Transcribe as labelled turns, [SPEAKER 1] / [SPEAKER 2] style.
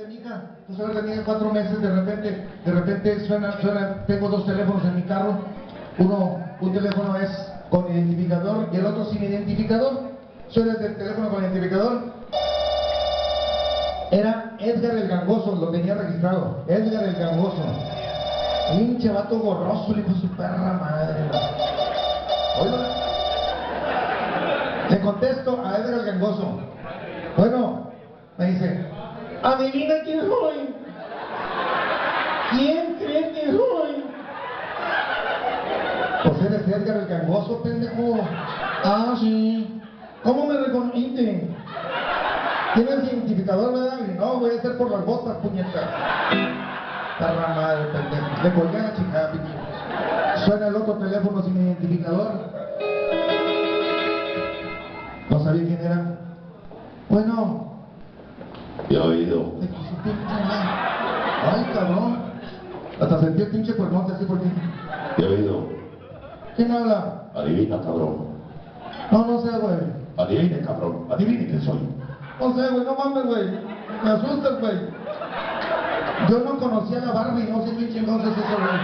[SPEAKER 1] Mija, tú sabes, tenía 4 meses, de repente suena, tengo 2 teléfonos en mi carro. Un teléfono es con identificador y el otro sin identificador. Suena el teléfono con identificador. Era Edgar el Gangoso, lo tenía registrado. Edgar el Gangoso. Pinche vato borroso, le dijo su perra madre. Oiga. Le contesto a Edgar el Gangoso. Bueno, me dice, adivina quién soy. ¿Quién cree que soy? Pues eres Edgar el Gangoso, pendejo. Ah, sí. ¿Cómo me reconociste? ¿Tienes identificador, verdad? Y no, voy a ser por las botas, puñeta. Perra madre, pendejo. Le colgué a la chica, pinche. Suena el otro teléfono sin identificador. No sabía quién era. Bueno.
[SPEAKER 2] He oído.
[SPEAKER 1] Ay, cabrón. Hasta sentí el pinche cuernote así porque...
[SPEAKER 2] He oído.
[SPEAKER 1] ¿Quién habla?
[SPEAKER 2] Adivina, cabrón.
[SPEAKER 1] No sé, güey.
[SPEAKER 2] Adivine, cabrón. Adivine quién soy.
[SPEAKER 1] No sé, güey, no mames, güey. Me asustas, güey. Yo no conocía a la Barbie, no sé quién chingados es eso, güey.